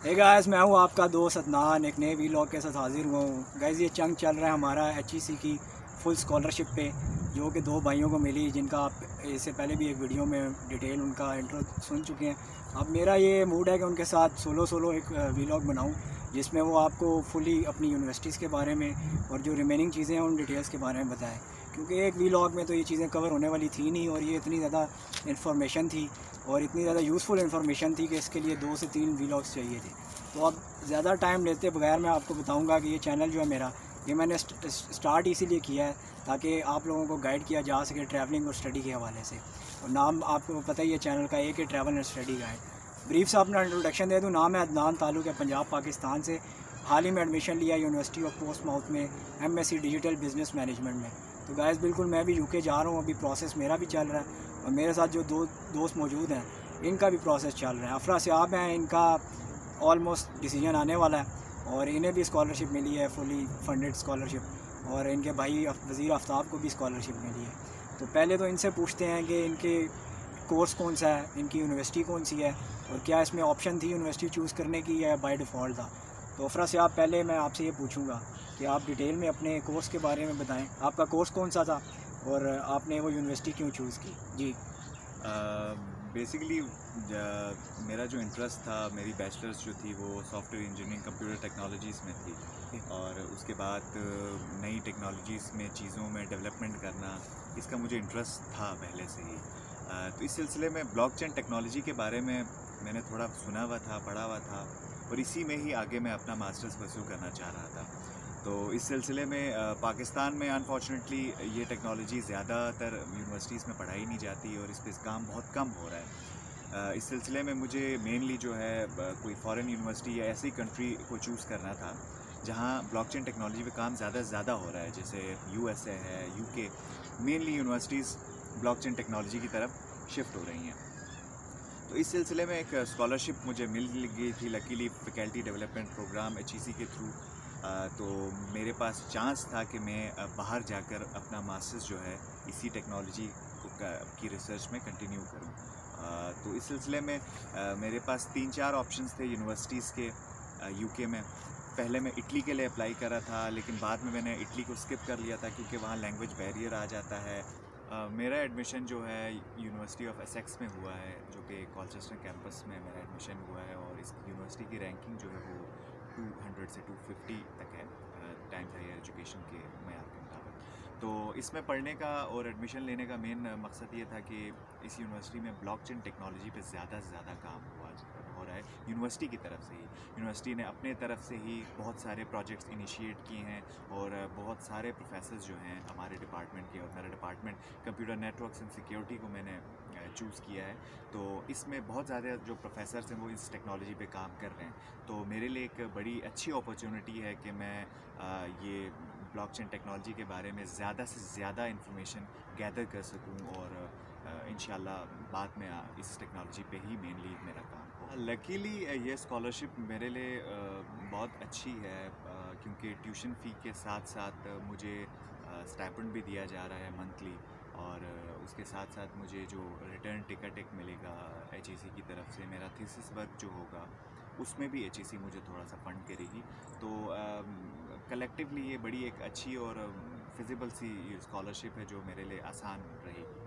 Hey guys, मैं हूँ आपका दोस्त अदनान, एक नए वीलॉग के साथ हाज़िर हुआ हूँ। गाइस, ये चंग चल रहा है हमारा एचईसी की फुल स्कॉलरशिप पे, जो कि दो भाइयों को मिली, जिनका आप इससे पहले भी एक वीडियो में डिटेल उनका इंट्रो सुन चुके हैं। अब मेरा ये मूड है कि उनके साथ सोलो एक वीलॉग बनाऊँ, जिसमें वो आपको फुली अपनी यूनिवर्सिटीज़ के बारे में और जो रिमेनिंग चीज़ें हैं उन डिटेल्स के बारे में बताएँ। क्योंकि एक वीलॉग में तो ये चीज़ें कवर होने वाली थी नहीं, और ये इतनी ज़्यादा इन्फॉर्मेशन थी और इतनी ज़्यादा यूज़फुल इन्फॉर्मेशन थी कि इसके लिए 2 से 3 वीलॉग्स चाहिए थे। तो अब ज़्यादा टाइम लेते बगैर मैं आपको बताऊंगा कि ये चैनल जो है मेरा, ये मैंने स्टार्ट इसीलिए किया है ताकि आप लोगों को गाइड किया जा सके ट्रैवलिंग और स्टडी के हवाले से। और नाम आपको पता ही है चैनल का, एक है travel and study guide. Brief से अपना इंट्रोडक्शन दे दूँ, नाम है अदनान, ताल्लुक़ है पंजाब पाकिस्तान से। हाल ही में एडमिशन लिया यूनिवर्सिटी ऑफ पोस्ट माउथ में, एमएससी डिजिटल बिजनेस मैनेजमेंट में। तो गाइस, बिल्कुल मैं भी यूके जा रहा हूँ, अभी प्रोसेस मेरा भी चल रहा है, और मेरे साथ जो दो दोस्त मौजूद हैं इनका भी प्रोसेस चल रहा है। अफरा सियाब हैं, इनका ऑलमोस्ट डिसीजन आने वाला है और इन्हें भी स्कॉलरशिप मिली है, फुली फंडेड स्कॉलरशिप, और इनके भाई वज़ीर आफ्ताब को भी स्कॉलरशिप मिली है। तो पहले तो इनसे पूछते हैं कि इनके कोर्स कौन सा है, इनकी यूनिवर्सिटी कौन सी है, और क्या इसमें ऑप्शन थी यूनिवर्सिटी चूज़ करने की या बाय डिफ़ॉल्ट था। तो अफरा से आप पहले मैं आपसे ये पूछूंगा कि आप डिटेल में अपने कोर्स के बारे में बताएं, आपका कोर्स कौन सा था और आपने वो यूनिवर्सिटी क्यों चूज़ की। जी। बेसिकली मेरा जो इंटरेस्ट था, मेरी बैचलर्स जो थी वो सॉफ्टवेयर इंजीनियरिंग कंप्यूटर टेक्नोलॉजीज़ में थी, और उसके बाद नई टेक्नोलॉजीज़ में चीज़ों में डेवलपमेंट करना, इसका मुझे इंटरेस्ट था पहले से ही। तो इस सिलसिले में ब्लॉकचेन टेक्नोलॉजी के बारे में मैंने थोड़ा सुना हुआ था, पढ़ा हुआ था, और इसी में ही आगे मैं अपना मास्टर्स परस्यू करना चाह रहा था। तो इस सिलसिले में पाकिस्तान में अनफॉर्चुनेटली ये टेक्नोलॉजी ज़्यादातर यूनिवर्सिटीज़ में पढ़ाई नहीं जाती, और इस पे काम बहुत कम हो रहा है। इस सिलसिले में मुझे मेनली जो है कोई फॉरेन यूनिवर्सिटी या ऐसी कंट्री को चूज़ करना था जहाँ ब्लॉकचेन टेक्नोलॉजी पे काम ज़्यादा से ज़्यादा हो रहा है, जैसे यूएसए है, UK. Mainly universities blockchain technology की तरफ शिफ्ट हो रही हैं। तो इस सिलसिले में एक स्कॉलरशिप मुझे मिल गई थी, luckily faculty development programme HEC के थ्रू। तो मेरे पास चांस था कि मैं बाहर जाकर अपना मास्टर्स जो है इसी टेक्नोलॉजी की रिसर्च में कंटिन्यू करूं। तो इस सिलसिले में मेरे पास 3-4 ऑप्शंस थे यूनिवर्सिटीज़ के यूके में। पहले मैं इटली के लिए अप्लाई करा था, लेकिन बाद में मैंने इटली को स्किप कर लिया था क्योंकि वहाँ लैंग्वेज बैरियर आ जाता है। मेरा एडमिशन जो है यूनिवर्सिटी ऑफ एसेक्स में हुआ है, जो कि कॉलचेस्टर कैंपस में मेरा एडमिशन हुआ है, और इस यूनिवर्सिटी की रैंकिंग जो है वो 200 से 250 तक है टाइम्स हायर एजुकेशन के मैयार के मुताबिक। तो इसमें पढ़ने का और एडमिशन लेने का मेन मकसद ये था कि इस यूनिवर्सिटी में ब्लॉकचेन टेक्नोलॉजी पे ज़्यादा से ज़्यादा काम हो रहा है यूनिवर्सिटी की तरफ से ही। यूनिवर्सिटी ने अपने तरफ से ही बहुत सारे प्रोजेक्ट्स इनिशिएट किए हैं, और बहुत सारे प्रोफेसर्स जो हैं हमारे डिपार्टमेंट के, और मेरा department computer networks and security को मैंने चूज़ किया है। तो इसमें बहुत ज़्यादा जो प्रोफेसर्स हैं वो इस टेक्नोलॉजी पे काम कर रहे हैं। तो मेरे लिए एक बड़ी अच्छी अपॉर्चुनिटी है कि मैं ये ब्लॉकचेन टेक्नोलॉजी के बारे में ज़्यादा से ज़्यादा इन्फॉर्मेशन गैदर कर सकूं, और इंशाल्लाह बाद में इस टेक्नोलॉजी पे ही मेनली मेरा काम हो। लकीली ये स्कॉलरशिप मेरे लिए बहुत अच्छी है, क्योंकि ट्यूशन फ़ी के साथ साथ मुझे स्टाइपेंड भी दिया जा रहा है मंथली, और उसके साथ साथ मुझे जो रिटर्न टिकट एक मिलेगा एचईसी की तरफ से, मेरा थीसिस वर्क जो होगा उसमें भी एचईसी मुझे थोड़ा सा फंड करेगी। तो कलेक्टिवली ये बड़ी एक अच्छी और फिजिबल सी स्कॉलरशिप है जो मेरे लिए आसान रहेगी।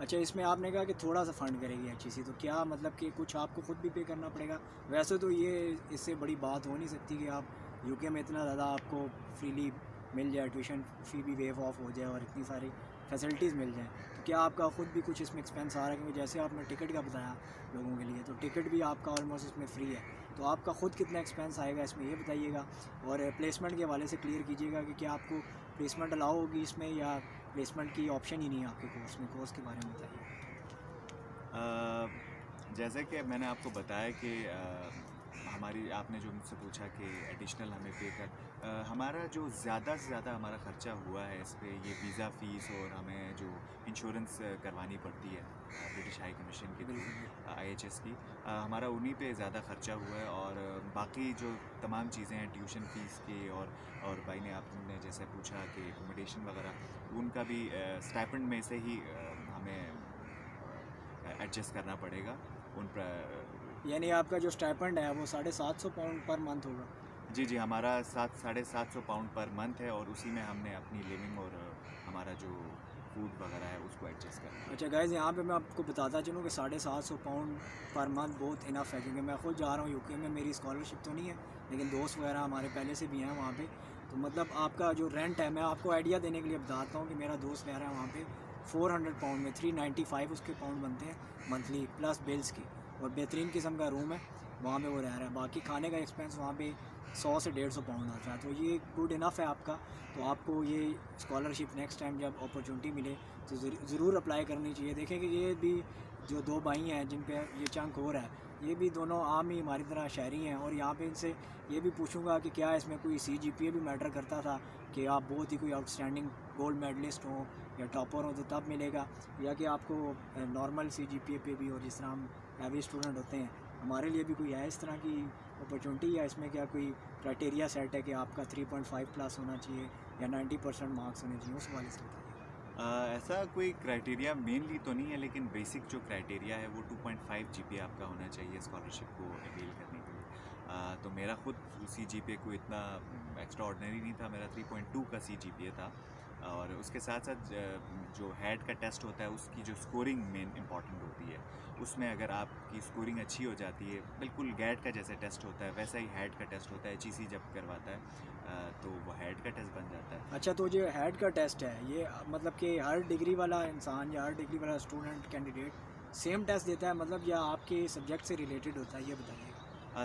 अच्छा, इसमें आपने कहा कि थोड़ा सा फंड करेगी एचईसी, तो क्या मतलब कि कुछ आपको ख़ुद भी पे करना पड़ेगा? वैसे तो ये इससे बड़ी बात हो नहीं सकती कि आप यूके में इतना ज़्यादा आपको फ्रीली मिल जाए, ट्यूशन फ़ी भी वेव ऑफ हो जाए और इतनी सारी फैसिलिटीज़ मिल जाएँ। तो क्या आपका ख़ुद भी कुछ इसमें एक्सपेंस आ रहा है? क्योंकि जैसे आपने टिकट का बताया लोगों के लिए, तो टिकट भी आपका ऑलमोस्ट इसमें फ्री है। तो आपका ख़ुद कितना एक्सपेंस आएगा इसमें, ये बताइएगा। और प्लेसमेंट के हवाले से क्लियर कीजिएगा कि क्या आपको प्लेसमेंट अलाउ होगी इसमें, या प्लेसमेंट की ऑप्शन ही नहीं है आपके कोर्स में। कोर्स के बारे में बताइए। जैसे कि मैंने आपको बताया कि हमारी, आपने जो मुझसे पूछा कि एडिशनल हमें पे कर, हमारा जो ज़्यादा से ज़्यादा हमारा ख़र्चा हुआ है इस पे, ये वीज़ा फ़ीस और हमें जो इंश्योरेंस करवानी पड़ती है ब्रिटिश हाई कमीशन के थ्रू, आईएचएस की, हमारा उन्हीं पे ज़्यादा ख़र्चा हुआ है। और बाकी जो तमाम चीज़ें हैं ट्यूशन फ़ीस की, और भाई ने आपने जैसे पूछा कि एकोमोडेशन वगैरह, उनका भी स्टाइपेंड में से ही हमें एडजस्ट करना पड़ेगा। उन यानी आपका जो स्टाइपेंड है वो 750 पाउंड पर मंथ होगा? जी जी, हमारा 700-750 पाउंड पर मंथ है और उसी में हमने अपनी लिविंग और हमारा जो फूड वगैरह है उसको एडजस्ट करना है। अच्छा गाइज़, यहाँ पे मैं आपको बताता चलूँ कि 750 पाउंड पर मंथ बहुत इनफ है, क्योंकि मैं खुद जा रहा हूँ यूके में। मेरी स्कॉलरशिप तो नहीं है, लेकिन दोस्त वगैरह हमारे पहले से भी हैं वहाँ पे। तो मतलब आपका जो रेंट है, मैं आपको आइडिया देने के लिए बताता हूँ कि मेरा दोस्त रह रहा है वहाँ पे 400 पाउंड में, 395 उसके पाउंड बनते हैं मंथली प्लस बिल्स की, और बेहतरीन किस्म का रूम है वहाँ पे वो रह रहा है। बाकी खाने का एक्सपेंस वहाँ पे 100 से 150 पाउंड आता है, तो ये गुड इनफ है आपका। तो आपको ये स्कॉलरशिप नेक्स्ट टाइम जब अपॉर्चुनिटी मिले तो ज़रूर अप्लाई करनी चाहिए। देखें कि ये भी जो दो भाई हैं जिन पे ये चंक हो रहा है, ये भी दोनों आम ही हमारी तरह शहरी हैं, और यहाँ पे इनसे ये भी पूछूंगा कि क्या इसमें कोई CGPA भी मैटर करता था, कि आप बहुत ही कोई आउटस्टैंडिंग गोल्ड मेडलिस्ट हों या टॉपर हों तो तब मिलेगा, या कि आपको नॉर्मल CGPA पे भी, और जिस तरह हम एवरेज स्टूडेंट होते हैं हमारे लिए भी कोई है इस तरह की अपॉर्चुनिटी, या इसमें क्या कोई क्राइटेरिया सेट है कि आपका 3.5 प्लस होना चाहिए या 90% मार्क्स होने चाहिए? उस वाले से बताइए। ऐसा कोई क्राइटेरिया मेनली तो नहीं है, लेकिन बेसिक जो क्राइटेरिया है वो 2.5 GPA आपका होना चाहिए स्कॉलरशिप को अवेल करने के लिए। तो मेरा खुद CGPA को इतना एक्स्ट्रा ऑर्डिनरी नहीं था, मेरा 3.2 का CGPA था। और उसके साथ साथ जो हेड का टेस्ट होता है उसकी जो स्कोरिंग मेन इंपॉर्टेंट होती है, उसमें अगर आपकी स्कोरिंग अच्छी हो जाती है, बिल्कुल गैट का जैसे टेस्ट होता है वैसा ही हेड का टेस्ट होता है, HEC जब करवाता है तो वो हेड का टेस्ट बन जाता है। अच्छा, तो जो हेड का टेस्ट है ये मतलब कि हर डिग्री वाला इंसान या हर डिग्री वाला स्टूडेंट कैंडिडेट सेम टेस्ट देता है, मतलब या आपके सब्जेक्ट से रिलेटेड होता है, ये बताइए।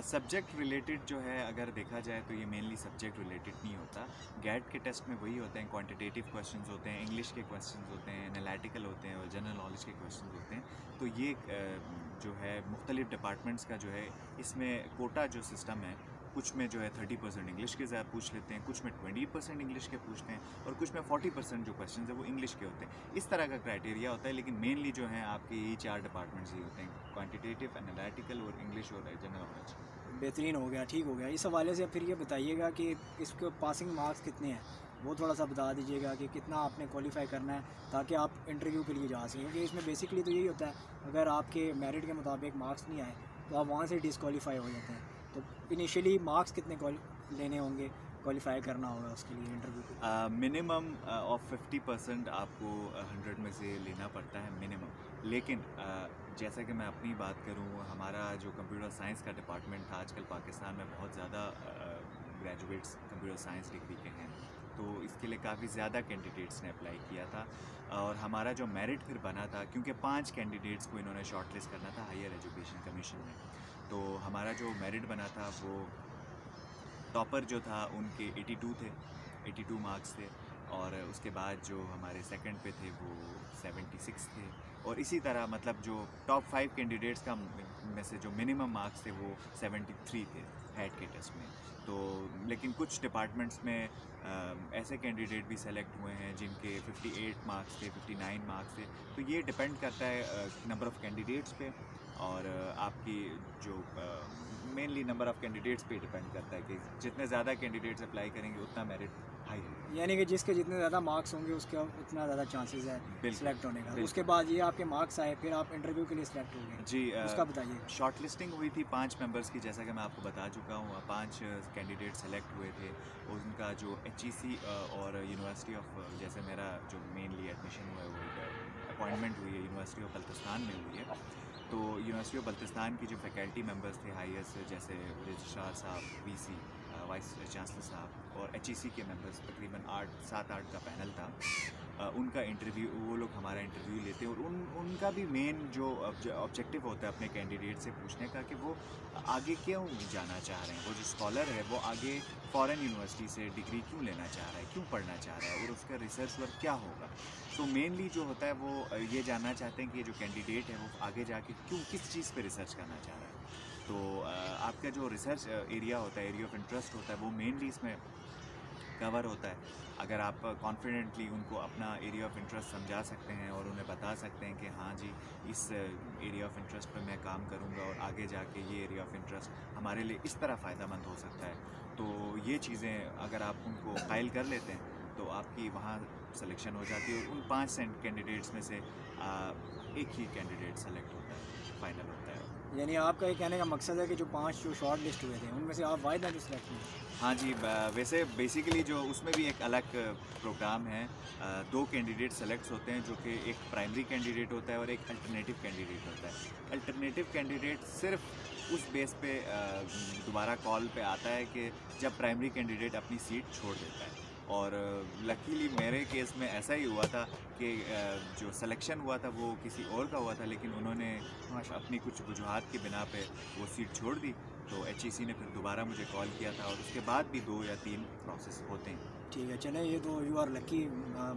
सब्जेक्ट रिलेटेड जो है अगर देखा जाए तो ये मेनली सब्जेक्ट रिलेटेड नहीं होता। गैट के टेस्ट में वही होते हैं, क्वांटिटेटिव क्वेश्चंस होते हैं, इंग्लिश के क्वेश्चंस होते हैं, एनालिटिकल होते हैं और जनरल नॉलेज के क्वेश्चंस होते हैं। तो ये जो है मुख्तलिफ डिपार्टमेंट्स का जो है इसमें कोटा जो सिस्टम है, कुछ में जो है 30% इंग्लिश के ज़्यादा पूछ लेते हैं, कुछ में 20% इंग्लिश के पूछते हैं और कुछ में 40% जो क्वेश्चंस है वो इंग्लिश के होते हैं। इस तरह का क्राइटेरिया होता है, लेकिन मेनली जो है आपके यही 4 डिपार्टमेंट्स ही होते हैं, क्वांटिटेटिव, एनालिटिकल और इंग्लिश और जनरल नॉलेज। बेहतरीन हो गया, ठीक हो गया। इस हवाले से फिर ये बताइएगा कि इसके पासिंग मार्क्स कितने हैं, वो थोड़ा सा बता दीजिएगा कि कितना आपने क्वालिफाई करना है ताकि आप इंटरव्यू के लिए जा सकें, क्योंकि इसमें बेसिकली तो यही होता है, अगर आपके मेरिट के मुताबिक मार्क्स नहीं आए तो आप वहाँ से डिसक्वालीफाई हो जाते हैं। तो इनिशियली मार्क्स कितने लेने होंगे, क्वालिफाई करना होगा उसके लिए इंटरव्यू के? मिनिमम ऑफ 50% आपको 100 में से लेना पड़ता है मिनिमम। लेकिन जैसा कि मैं अपनी बात करूं, हमारा जो कंप्यूटर साइंस का डिपार्टमेंट था, आजकल पाकिस्तान में बहुत ज़्यादा ग्रेजुएट्स कंप्यूटर साइंस डिग्री के हैं, तो इसके लिए काफ़ी ज़्यादा कैंडिडेट्स ने अप्लाई किया था। और हमारा जो मेरिट फिर बना था, क्योंकि 5 कैंडिडेट्स को इन्होंने शॉर्टलिस्ट करना था हायर एजुकेशन कमीशन में, तो हमारा जो मेरिट बना था वो टॉपर जो था उनके 82 थे, 82 मार्क्स थे, और उसके बाद जो हमारे सेकंड पे थे वो 76 थे, और इसी तरह मतलब जो टॉप 5 कैंडिडेट्स का में से जो मिनिमम मार्क्स थे वो 73 थे हेड के टेस्ट में। तो लेकिन कुछ डिपार्टमेंट्स में ऐसे कैंडिडेट भी सेलेक्ट हुए हैं जिनके 58 मार्क्स थे, 59 मार्क्स थे। तो ये डिपेंड करता है नंबर ऑफ़ कैंडिडेट्स पे, और आपकी जो मेनली नंबर ऑफ़ कैंडिडेट्स पे डिपेंड करता है कि जितने ज़्यादा कैंडिडेट्स अप्लाई करेंगे उतना मेरिट हाई होगा। यानी कि जिसके जितने ज़्यादा मार्क्स होंगे उसका उतना ज़्यादा चांसेस है सिलेक्ट होने का। बिल्कुल। उसके बाद ये आपके मार्क्स आए, फिर आप इंटरव्यू के लिए सिलेक्ट हो गए, जी, उसका बताइए। शॉर्ट लिस्टिंग हुई थी 5 मेंबर्स की, जैसा कि मैं आपको बता चुका हूँ। 5 कैंडिडेट सेलेक्ट हुए थे, उनका जो HEC और यूनिवर्सिटी ऑफ, जैसे मेरा जो मेनली एडमिशन हुआ है वो अपॉइंटमेंट हुई है यूनिवर्सिटी ऑफ बल्तिस्तान में हुई है। तो यूनिवर्सिटी ऑफ बल्तिस्तान की जो फैकल्टी मेंबर्स थे हाईएस्ट, जैसे रजिस्ट्रार साहब, VC, वाइस चांसलर साहब, और HEC के मेंबर्स तकरीबन 7-8 का पैनल था। उनका इंटरव्यू, वो लोग हमारा इंटरव्यू लेते हैं, और उनका भी मेन जो ऑब्जेक्टिव होता है अपने कैंडिडेट से पूछने का कि वो आगे क्यों जाना चाह रहे हैं, वो जो स्कॉलर है वो आगे फॉरेन यूनिवर्सिटी से डिग्री क्यों लेना चाह रहा है, क्यों पढ़ना चाह रहा है, और उसका रिसर्च वर्क क्या होगा। तो मेनली जो होता है वो ये जानना चाहते हैं कि ये जो कैंडिडेट है वो आगे जाके क्यों, किस चीज़ पे रिसर्च करना चाह रहा है। तो आपका जो रिसर्च एरिया होता है, एरिया ऑफ इंटरेस्ट होता है, वो मेनली इसमें कवर होता है। अगर आप कॉन्फिडेंटली उनको अपना एरिया ऑफ इंटरेस्ट समझा सकते हैं और उन्हें बता सकते हैं कि हाँ जी, इस एरिया ऑफ इंटरेस्ट पर मैं काम करूँगा और आगे जाके ये एरिया ऑफ इंटरेस्ट हमारे लिए इस तरह फ़ायदेमंद हो सकता है, तो ये चीज़ें अगर आप उनको कायल कर लेते हैं तो आपकी वहाँ सिलेक्शन हो जाती है। और उन 5 कैंडिडेट्स में से एक ही कैंडिडेट सेलेक्ट होता है, फाइनल होता है। यानी आपका ये कहने का मकसद है कि जो 5 जो शॉर्ट लिस्ट हुए थे उनमें से आप वाहिद हैं जो सिलेक्ट हुए? हाँ जी, वैसे बेसिकली जो उसमें भी एक अलग प्रोग्राम है। 2 कैंडिडेट सेलेक्ट्स होते हैं, जो कि एक प्राइमरी कैंडिडेट होता है और एक अल्टरनेटिव कैंडिडेट होता है। अल्टरनेटिव कैंडिडेट सिर्फ उस बेस पे दोबारा कॉल पे आता है कि जब प्राइमरी कैंडिडेट अपनी सीट छोड़ देता है। और लकीली मेरे केस में ऐसा ही हुआ था कि जो सिलेक्शन हुआ था वो किसी और का हुआ था, लेकिन उन्होंने अपनी कुछ वजूहात की बिना पे वो सीट छोड़ दी। तो HEC ने फिर दोबारा मुझे कॉल किया था और उसके बाद भी 2 या 3 प्रोसेस होते हैं। ठीक है, चलें, ये तो यू आर लकी,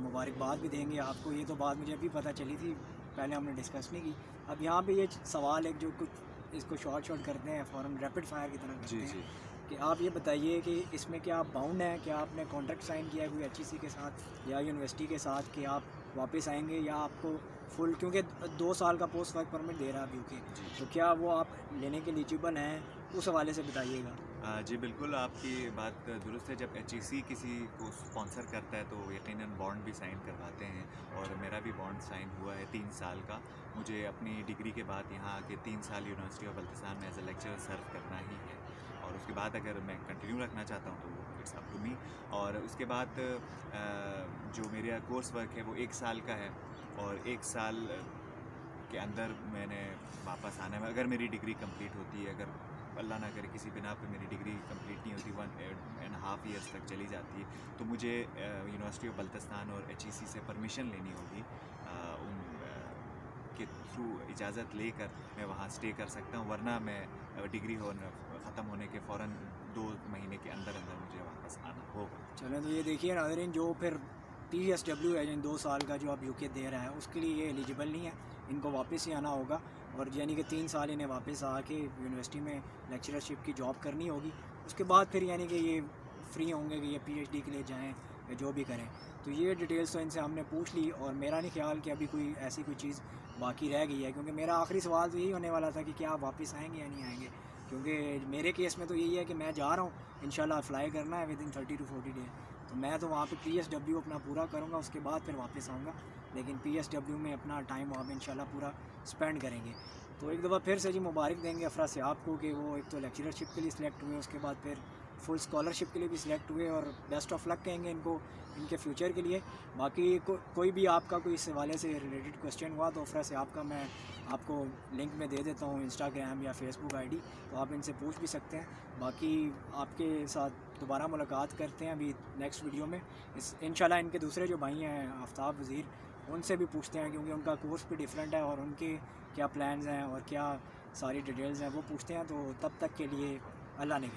मुबारकबाद भी देंगे आपको। ये तो बात मुझे अभी पता चली थी, पहले हमने डिस्कस नहीं की। अब यहाँ पे ये सवाल एक जो कुछ इसको शॉर्ट करते हैं, फ़ौरन रैपिड फायर की तरह करते हैं कि आप ये बताइए कि इसमें क्या आप बाउंड हैं, क्या आपने कॉन्ट्रैक्ट साइन किया है कोई HEC के साथ या यूनिवर्सिटी के साथ कि आप वापस आएंगे, या आपको फुल, क्योंकि 2 साल का पोस्ट वर्क परमिट दे रहा है UK, तो क्या वो आप लेने के एलिजिबल हैं, उस हवाले से बताइएगा। जी बिल्कुल, आपकी बात दुरुस्त है। जब HEC किसी को स्पॉन्सर करता है तो यकीनन बॉन्ड भी साइन करवाते हैं, और मेरा भी बॉन्ड साइन हुआ है 3 साल का। मुझे अपनी डिग्री के बाद यहाँ आके 3 साल यूनिवर्सिटी ऑफ बल्तिस्तान में एज ए लेक्चरर सर्व करना ही है, और उसके बाद अगर मैं कंटिन्यू रखना चाहता हूँ तो इट्स अप टू मी। और उसके बाद जो मेरा कोर्स वर्क है वो 1 साल का है, और 1 साल के अंदर मैंने वापस आना है। अगर मेरी डिग्री कंप्लीट होती है, अगर अल्लाह ना करे किसी बिना पे मेरी डिग्री कंप्लीट नहीं होती, 1.5 ईयर्स तक चली जाती है, तो मुझे यूनिवर्सिटी ऑफ बल्तिस्तान और HEC से परमिशन लेनी होगी। उन के थ्रू इजाज़त लेकर मैं वहाँ स्टे कर सकता हूँ, वरना मैं डिग्री ख़त्म होने के फ़ौरन 2 महीने के अंदर अंदर मुझे वापस आना होगा। चलें, तो ये देखिए नाज़रीन, जो फिर PSW है, यानी 2 साल का जो आप UK दे रहा है, उसके लिए ये एलिजिबल नहीं है, इनको वापस ही आना होगा, और यानी कि 3 साल इन्हें वापस आके यूनिवर्सिटी में लेक्चरशिप की जॉब करनी होगी। उसके बाद फिर यानी कि ये फ्री होंगे कि ये PhD के लिए जाएँ या जो भी करें। तो ये डिटेल्स तो इनसे हमने पूछ ली, और मेरा नहीं ख्याल कि अभी कोई ऐसी कोई चीज़ बाकी रह गई है, क्योंकि मेरा आखिरी सवाल तो यही होने वाला था कि क्या आप वापस आएँगे या नहीं आएँगे, क्योंकि मेरे केस में तो यही है कि मैं जा रहा हूँ, इंशाल्लाह अप्लाई करना है विदिन 30 to 40 डे, तो मैं तो वहाँ पे PSW अपना पूरा करूँगा, उसके बाद फिर वापस आऊँगा, लेकिन PSW में अपना टाइम वहाँ पे इंशाल्लाह पूरा स्पेंड करेंगे। तो एक दफ़ा फिर से जी मुबारक देंगे अफरा सियाब को कि वो एक तो लेक्चरशिप के लिए सिलेक्ट हुए, उसके बाद फिर फुल स्कॉलरशिप के लिए भी सिलेक्ट हुए, और बेस्ट ऑफ लक कहेंगे इनको इनके फ्यूचर के लिए। बाकी कोई भी आपका कोई इस हवाले से रिलेटेड क्वेश्चन हुआ तो अफरा सियाब का मैं आपको लिंक में दे देता हूँ, इंस्टाग्राम या फेसबुक ID, तो आप इनसे पूछ भी सकते हैं। बाकी आपके साथ दोबारा मुलाकात करते हैं अभी नेक्स्ट वीडियो में। इंशाल्लाह इनके दूसरे जो भाई हैं आफ्ताब वज़ीर, उनसे भी पूछते हैं, क्योंकि उनका कोर्स भी डिफरेंट है और उनके क्या प्लान्स हैं और क्या सारी डिटेल्स हैं वो पूछते हैं। तो तब तक के लिए अल्लाह ने